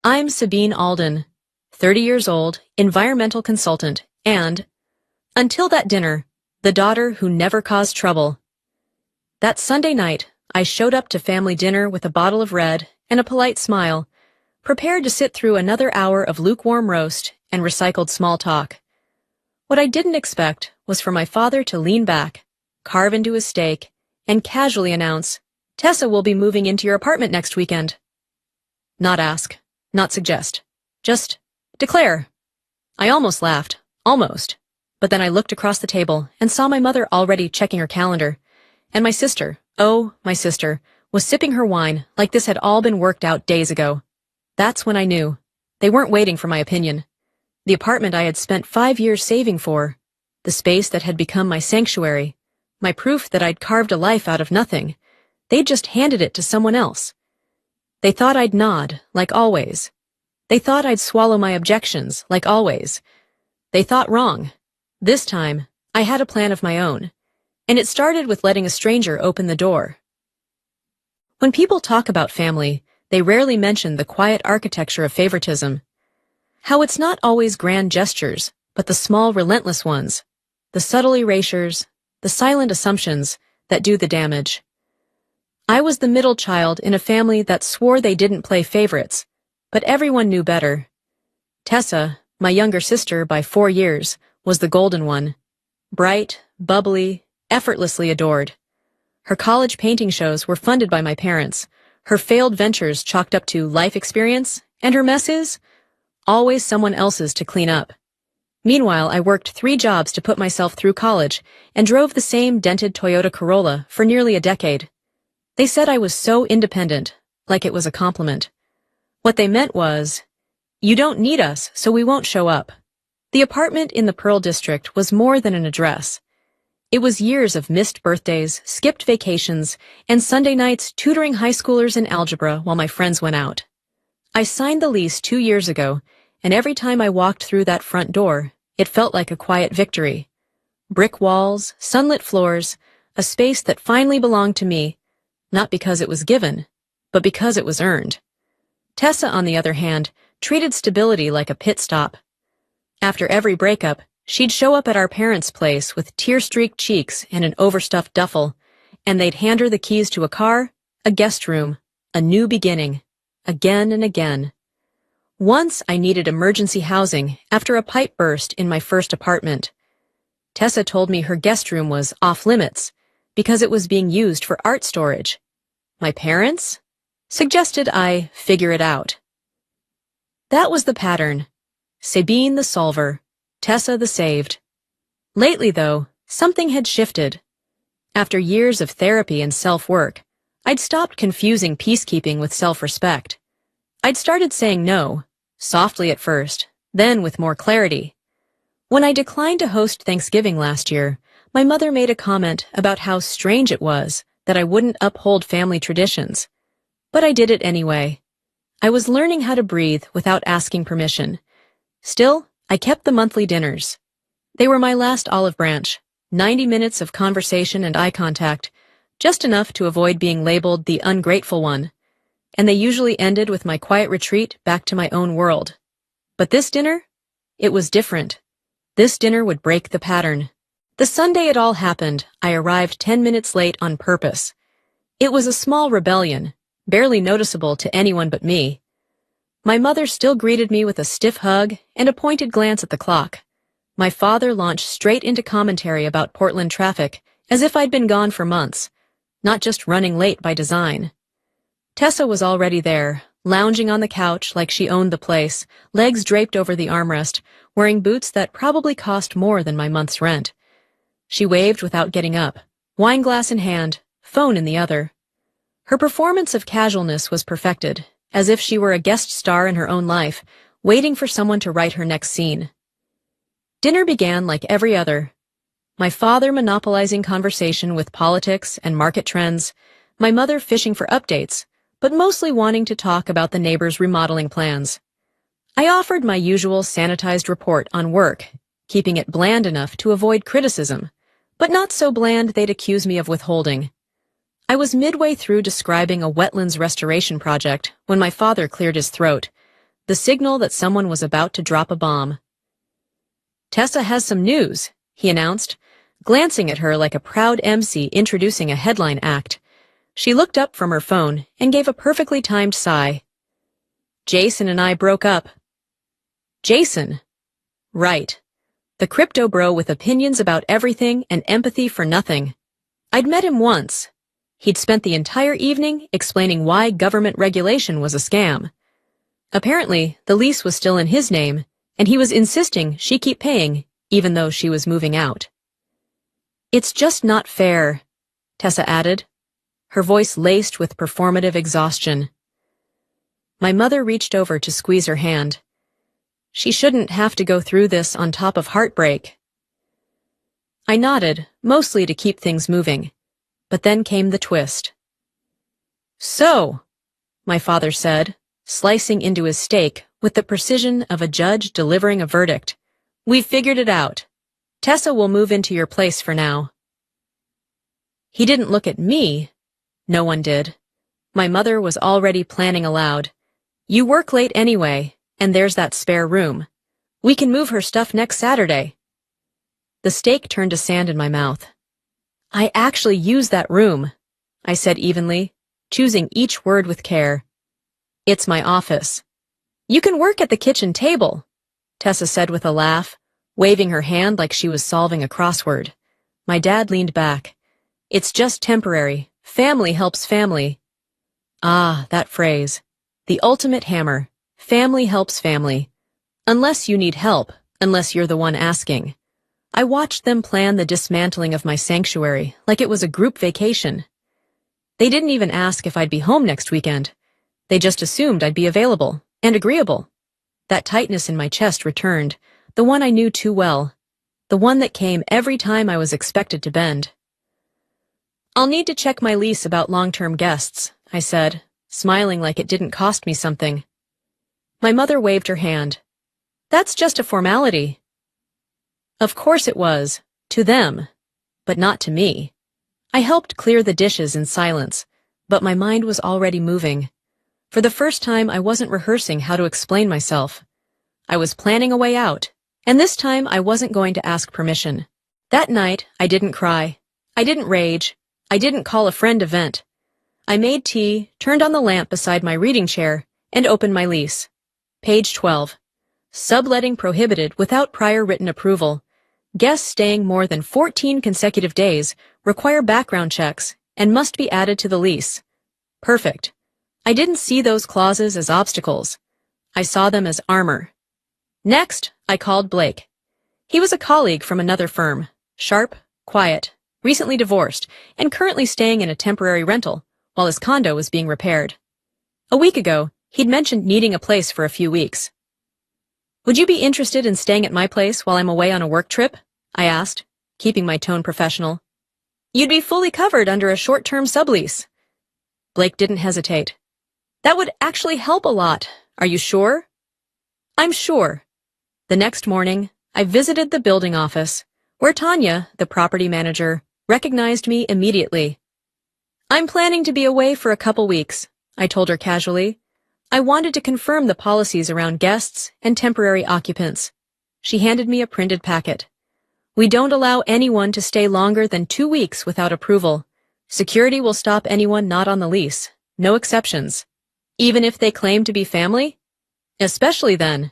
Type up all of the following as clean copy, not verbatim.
I'm Sabine Alden, 30 years old, environmental consultant, and, until that dinner, the daughter who never caused trouble. That Sunday night, I showed up to family dinner with a bottle of red and a polite smile, prepared to sit through another hour of lukewarm roast and recycled small talk. What I didn't expect was for my father to lean back, carve into his steak, and casually announce, "Tessa will be moving into your apartment next weekend." Not ask, not suggest, just declare. I almost laughed, almost, but then I looked across the table and saw my mother already checking her calendar, and my sister, oh, my sister, was sipping her wine like this had all been worked out days ago. That's when I knew. They weren't waiting for my opinion. The apartment I had spent 5 years saving for, the space that had become my sanctuary, my proof that I'd carved a life out of nothing, they'd just handed it to someone else. They thought I'd nod, like always. They thought I'd swallow my objections, like always. They thought wrong. This time, I had a plan of my own, and it started with letting a stranger open the door. When people talk about family, they rarely mention the quiet architecture of favoritism. How it's not always grand gestures, but the small, relentless ones, the subtle erasures, the silent assumptions that do the damage. I was the middle child in a family that swore they didn't play favorites, but everyone knew better. Tessa, my younger sister by 4 years, was the golden one. Bright, bubbly, effortlessly adored. Her college painting shows were funded by my parents, her failed ventures chalked up to life experience, and her messes, always someone else's to clean up. Meanwhile, I worked 3 jobs to put myself through college and drove the same dented Toyota Corolla for nearly a decade. They said I was so independent, like it was a compliment. What they meant was, "You don't need us, so we won't show up." The apartment in the Pearl District was more than an address. It was years of missed birthdays, skipped vacations, and Sunday nights tutoring high schoolers in algebra while my friends went out. I signed the lease 2 years ago, and every time I walked through that front door, it felt like a quiet victory. Brick walls, sunlit floors, a space that finally belonged to me, not because it was given, but because it was earned. Tessa, on the other hand, treated stability like a pit stop. After every breakup, she'd show up at our parents' place with tear-streaked cheeks and an overstuffed duffel, and they'd hand her the keys to a car, a guest room, a new beginning, again and again. Once I needed emergency housing after a pipe burst in my first apartment. Tessa told me her guest room was off-limits because it was being used for art storage. My parents suggested I figure it out. That was the pattern. Sabine the solver, Tessa the saved. Lately, though, something had shifted. After years of therapy and self-work, I'd stopped confusing peacekeeping with self-respect. I'd started saying no, softly at first, then with more clarity. When I declined to host Thanksgiving last year, my mother made a comment about how strange it was that I wouldn't uphold family traditions. But I did it anyway. I was learning how to breathe without asking permission. Still, I kept the monthly dinners. They were my last olive branch, 90 minutes of conversation and eye contact, just enough to avoid being labeled the ungrateful one. And they usually ended with my quiet retreat back to my own world. But this dinner? It was different. This dinner would break the pattern. The Sunday it all happened, I arrived 10 minutes late on purpose. It was a small rebellion, barely noticeable to anyone but me. My mother still greeted me with a stiff hug and a pointed glance at the clock. My father launched straight into commentary about Portland traffic, as if I'd been gone for months, not just running late by design. Tessa was already there, lounging on the couch like she owned the place, legs draped over the armrest, wearing boots that probably cost more than my month's rent. She waved without getting up, wine glass in hand, phone in the other. Her performance of casualness was perfected, as if she were a guest star in her own life, waiting for someone to write her next scene. Dinner began like every other. My father monopolizing conversation with politics and market trends, my mother fishing for updates, but mostly wanting to talk about the neighbors' remodeling plans. I offered my usual sanitized report on work, keeping it bland enough to avoid criticism, but not so bland they'd accuse me of withholding. I was midway through describing a wetlands restoration project when my father cleared his throat. the signal that someone was about to drop a bomb. "Tessa has some news," he announced, glancing at her like a proud MC introducing a headline act. She looked up from her phone and gave a perfectly timed sigh. "Jason and I broke up." Jason. Right. The crypto bro with opinions about everything and empathy for nothing. I'd met him once. He'd spent the entire evening explaining why government regulation was a scam. Apparently, the lease was still in his name, and he was insisting she keep paying, even though she was moving out. "It's just not fair," Tessa added, her voice laced with performative exhaustion. My mother reached over to squeeze her hand. "She shouldn't have to go through this on top of heartbreak." I nodded, mostly to keep things moving, but then came the twist. "So," my father said, slicing into his steak with the precision of a judge delivering a verdict, "we've figured it out. Tessa will move into your place for now." He didn't look at me. No one did. My mother was already planning aloud. "You work late anyway, and there's that spare room. We can move her stuff next Saturday." The steak turned to sand in my mouth. "I actually use that room," I said evenly, choosing each word with care. "It's my office." "You can work at the kitchen table," Tessa said with a laugh, waving her hand like she was solving a crossword. My dad leaned back. "It's just temporary. Family helps family." Ah, that phrase. The ultimate hammer. Family helps family. Unless you need help, unless you're the one asking. I watched them plan the dismantling of my sanctuary like it was a group vacation. They didn't even ask if I'd be home next weekend. They just assumed I'd be available and agreeable. That tightness in my chest returned, the one I knew too well, the one that came every time I was expected to bend. "I'll need to check my lease about long-term guests," I said, smiling like it didn't cost me something. My mother waved her hand. "That's just a formality." Of course it was, to them, but not to me. I helped clear the dishes in silence, but my mind was already moving. For the first time, I wasn't rehearsing how to explain myself. I was planning a way out, and this time I wasn't going to ask permission. That night, I didn't cry. I didn't rage. I didn't call a friend to vent. I made tea, turned on the lamp beside my reading chair, and opened my lease. Page 12. Subletting prohibited without prior written approval. Guests staying more than 14 consecutive days require background checks and must be added to the lease. Perfect. I didn't see those clauses as obstacles. I saw them as armor. Next, I called Blake. He was a colleague from another firm, sharp, quiet, recently divorced, and currently staying in a temporary rental while his condo was being repaired. A week ago, he'd mentioned needing a place for a few weeks. "Would you be interested in staying at my place while I'm away on a work trip?" I asked, keeping my tone professional. "You'd be fully covered under a short-term sublease." Blake didn't hesitate. "That would actually help a lot. Are you sure?" "I'm sure." The next morning, I visited the building office, where Tanya, the property manager, recognized me immediately. "I'm planning to be away for a couple weeks," I told her casually. I wanted to confirm the policies around guests and temporary occupants. She handed me a printed packet. "We don't allow anyone to stay longer than 2 weeks without approval. Security will stop anyone not on the lease. No exceptions. Even if they claim to be family? Especially then."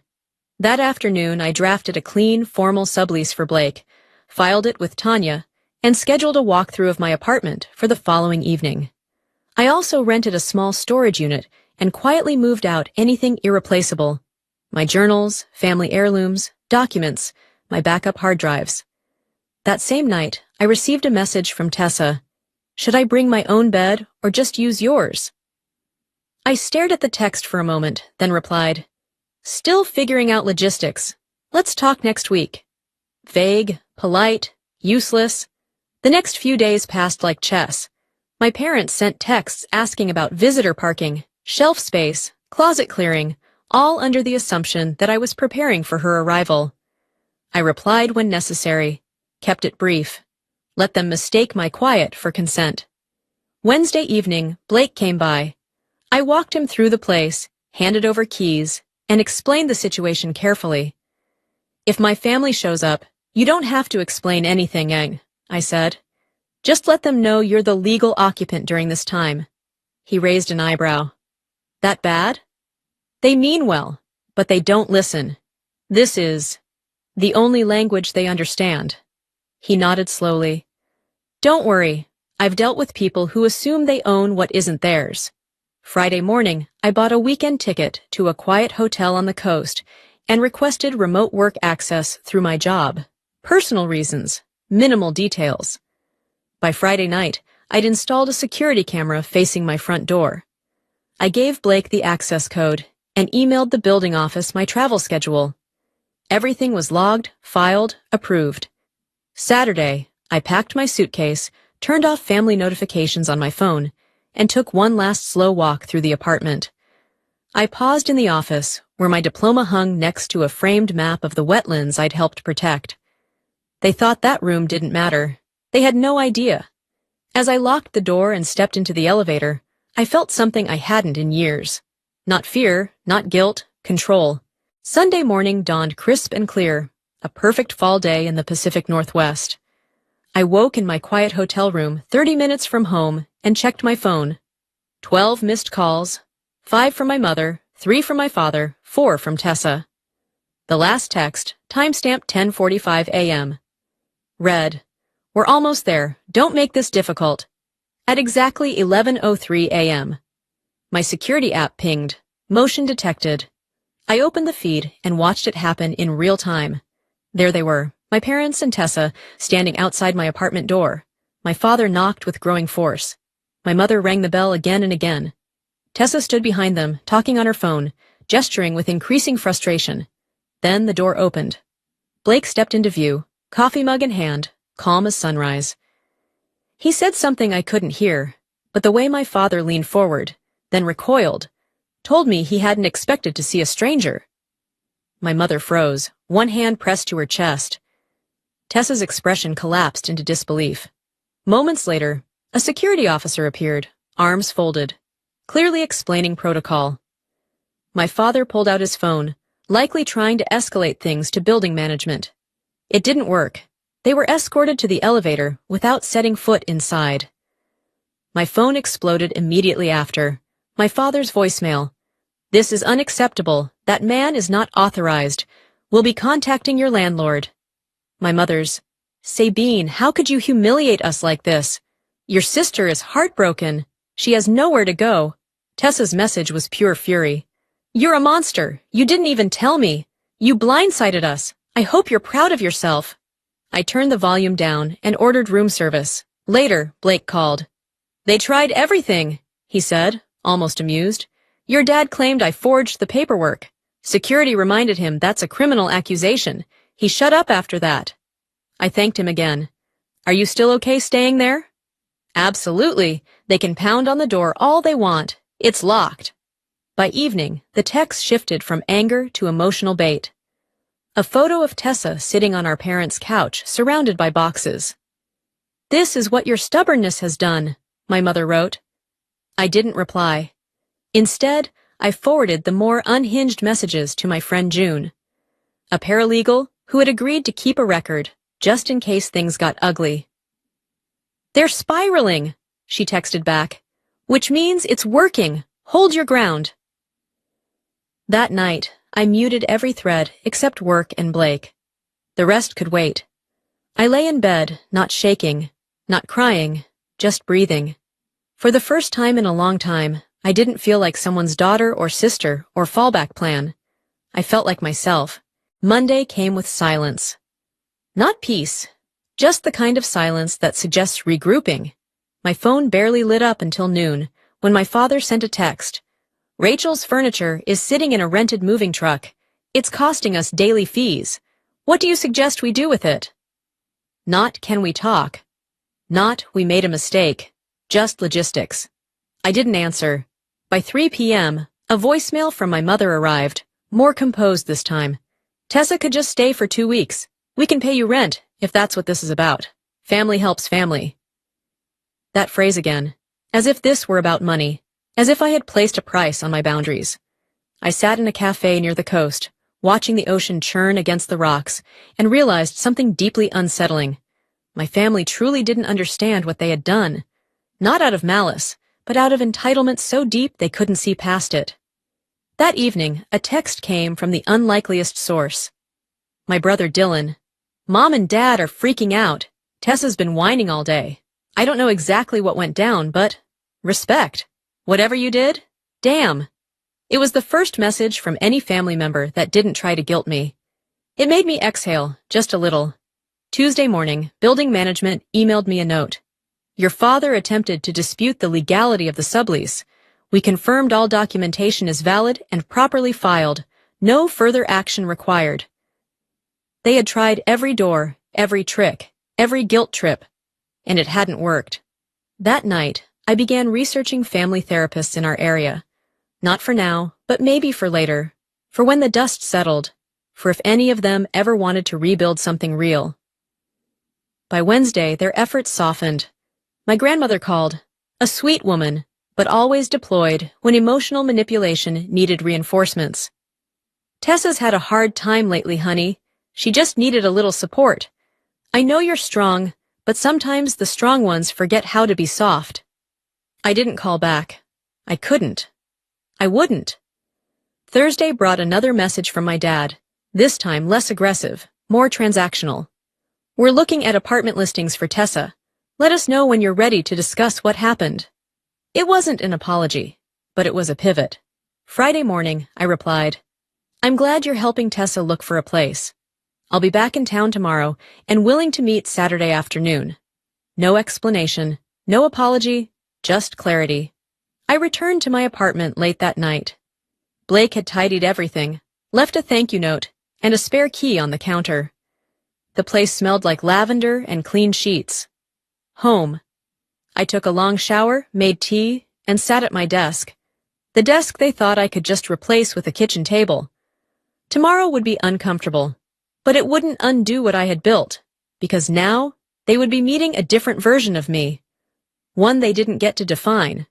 That afternoon, I drafted a clean, formal sublease for Blake, filed it with Tanya, and scheduled a walkthrough of my apartment for the following evening. I also rented a small storage unit and quietly moved out anything irreplaceable. My journals, family heirlooms, documents, my backup hard drives. That same night, I received a message from Tessa. "Should I bring my own bed or just use yours?" I stared at the text for a moment, then replied, "Still figuring out logistics. Let's talk next week." Vague, polite, useless. The next few days passed like chess. My parents sent texts asking about visitor parking, shelf space, closet clearing, all under the assumption that I was preparing for her arrival. I replied when necessary, kept it brief, let them mistake my quiet for consent. Wednesday evening, Blake came by. I walked him through the place, handed over keys, and explained the situation carefully. "If my family shows up, you don't have to explain anything, Eng," I said. "Just let them know you're the legal occupant during this time." He raised an eyebrow. "That bad?" "They mean well, but they don't listen. This is the only language they understand." He nodded slowly. "Don't worry, I've dealt with people who assume they own what isn't theirs." Friday morning, I bought a weekend ticket to a quiet hotel on the coast and requested remote work access through my job. Personal reasons, minimal details. By Friday night, I'd installed a security camera facing my front door. I gave Blake the access code and emailed the building office my travel schedule. Everything was logged, filed, approved. Saturday, I packed my suitcase, turned off family notifications on my phone, and took one last slow walk through the apartment. I paused in the office, where my diploma hung next to a framed map of the wetlands I'd helped protect. They thought that room didn't matter. They had no idea. As I locked the door and stepped into the elevator, I felt something I hadn't in years. Not fear, not guilt, control. Sunday morning dawned crisp and clear, a perfect fall day in the Pacific Northwest. I woke in my quiet hotel room 30 minutes from home and checked my phone. 12 missed calls, 5 from my mother, 3 from my father, 4 from Tessa. The last text, timestamped 10:45 a.m. Read, "We're almost there. Don't make this difficult." At exactly 11:03 a.m. My security app pinged. Motion detected. I opened the feed and watched it happen in real time. There they were, my parents and Tessa, standing outside my apartment door. My father knocked with growing force. My mother rang the bell again and again. Tessa stood behind them, talking on her phone, gesturing with increasing frustration. Then the door opened. Blake stepped into view, coffee mug in hand, calm as sunrise. He said something I couldn't hear, but the way my father leaned forward, then recoiled, told me he hadn't expected to see a stranger. My mother froze, one hand pressed to her chest. Tessa's expression collapsed into disbelief. Moments later, a security officer appeared, arms folded, clearly explaining protocol. My father pulled out his phone, likely trying to escalate things to building management. It didn't work. They were escorted to the elevator without setting foot inside. My phone exploded immediately after. My father's voicemail. "This is unacceptable. That man is not authorized. We'll be contacting your landlord." My mother's, "Sabine, how could you humiliate us like this? Your sister is heartbroken. She has nowhere to go." Tessa's message was pure fury. "You're a monster. You didn't even tell me. You blindsided us. I hope you're proud of yourself." I turned the volume down and ordered room service. Later, Blake called. "They tried everything," he said, almost amused. "Your dad claimed I forged the paperwork. Security reminded him that's a criminal accusation. He shut up after that." I thanked him again. "Are you still okay staying there?" "Absolutely. They can pound on the door all they want. It's locked." By evening, the text shifted from anger to emotional bait. A photo of Tessa sitting on our parents' couch, surrounded by boxes. "This is what your stubbornness has done," my mother wrote. I didn't reply. Instead, I forwarded the more unhinged messages to my friend June, a paralegal who had agreed to keep a record, just in case things got ugly. "They're spiraling," she texted back, "which means it's working. Hold your ground." That night, I muted every thread except work and Blake. The rest could wait. I lay in bed, not shaking, not crying, just breathing. For the first time in a long time, I didn't feel like someone's daughter or sister or fallback plan. I felt like myself. Monday came with silence. Not peace, just the kind of silence that suggests regrouping. My phone barely lit up until noon, when my father sent a text. "Rachel's furniture is sitting in a rented moving truck. It's costing us daily fees. What do you suggest we do with it?" Not can we talk. Not we made a mistake. Just logistics. I didn't answer. By 3 p.m., a voicemail from my mother arrived, more composed this time. "Tessa could just stay for 2 weeks. We can pay you rent, if that's what this is about. Family helps family." That phrase again, as if this were about money, as if I had placed a price on my boundaries. I sat in a cafe near the coast, watching the ocean churn against the rocks, and realized something deeply unsettling. My family truly didn't understand what they had done. Not out of malice, but out of entitlement so deep they couldn't see past it. That evening, a text came from the unlikeliest source. My brother Dylan. Mom and Dad are freaking out. Tessa's been whining all day. I don't know exactly what went down, but respect. Whatever you did, damn. It was the first message from any family member that didn't try to guilt me. It made me exhale, just a little. Tuesday morning, building management emailed me a note. Your father attempted to dispute the legality of the sublease. We confirmed all documentation is valid and properly filed. No further action required. They had tried every door, every trick, every guilt trip, and it hadn't worked. That night, I began researching family therapists in our area. Not for now, but maybe for later. For when the dust settled. For if any of them ever wanted to rebuild something real. By Wednesday, their efforts softened. My grandmother called. A sweet woman, but always deployed when emotional manipulation needed reinforcements. Tessa's had a hard time lately, honey. She just needed a little support. I know you're strong, but sometimes the strong ones forget how to be soft. I didn't call back. I couldn't. I wouldn't. Thursday brought another message from my dad, this time less aggressive, more transactional. We're looking at apartment listings for Tessa. Let us know when you're ready to discuss what happened. It wasn't an apology, but it was a pivot. Friday morning, I replied, I'm glad you're helping Tessa look for a place. I'll be back in town tomorrow and willing to meet Saturday afternoon. No explanation, no apology, just clarity. I returned to my apartment late that night. Blake had tidied everything, left a thank you note, and a spare key on the counter. The place smelled like lavender and clean sheets. Home. I took a long shower, made tea, and sat at my desk. The desk they thought I could just replace with a kitchen table. Tomorrow would be uncomfortable, but it wouldn't undo what I had built, because now they would be meeting a different version of me. One they didn't get to define.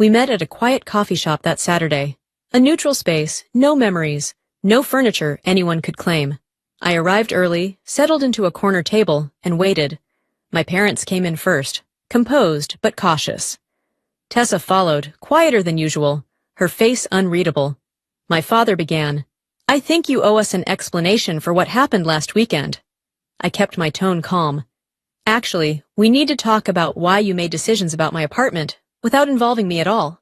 We met at a quiet coffee shop that Saturday. A neutral space, no memories, no furniture anyone could claim. I arrived early, settled into a corner table, and waited. My parents came in first, composed but cautious. Tessa followed, quieter than usual, her face unreadable. My father began, I think you owe us an explanation for what happened last weekend. I kept my tone calm. Actually, we need to talk about why you made decisions about my apartment without involving me at all.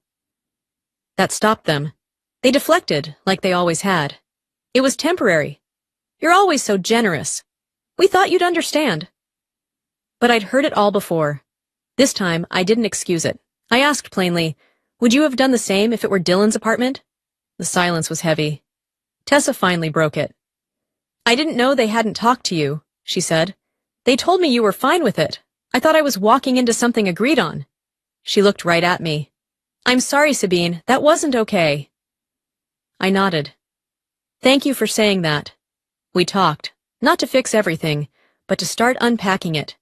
That stopped them. They deflected, like they always had. It was temporary. You're always so generous. We thought you'd understand. But I'd heard it all before. This time, I didn't excuse it. I asked plainly, would you have done the same if it were Dylan's apartment? The silence was heavy. Tessa finally broke it. I didn't know they hadn't talked to you, she said. They told me you were fine with it. I thought I was walking into something agreed on. She looked right at me. I'm sorry, Sabine, that wasn't okay. I nodded. Thank you for saying that. We talked, not to fix everything, but to start unpacking it.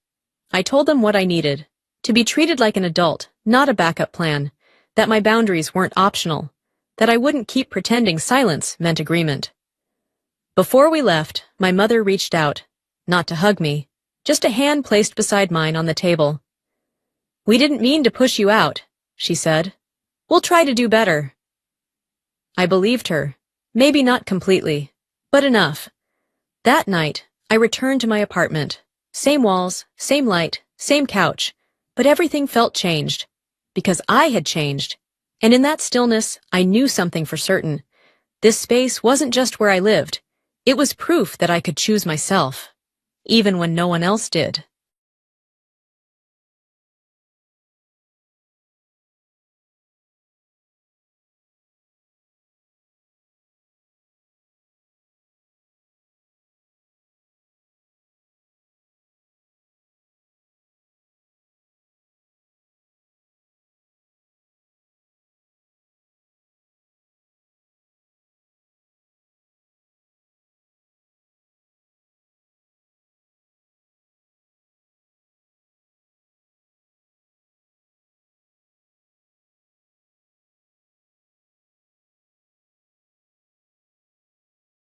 I told them what I needed, to be treated like an adult, not a backup plan, that my boundaries weren't optional, that I wouldn't keep pretending silence meant agreement. Before we left, my mother reached out, not to hug me, just a hand placed beside mine on the table. We didn't mean to push you out, she said. We'll try to do better. I believed her, maybe not completely, but enough. That night, I returned to my apartment. Same walls, same light, same couch, but everything felt changed. Because I had changed. And in that stillness, I knew something for certain. This space wasn't just where I lived. It was proof that I could choose myself. Even when no one else did.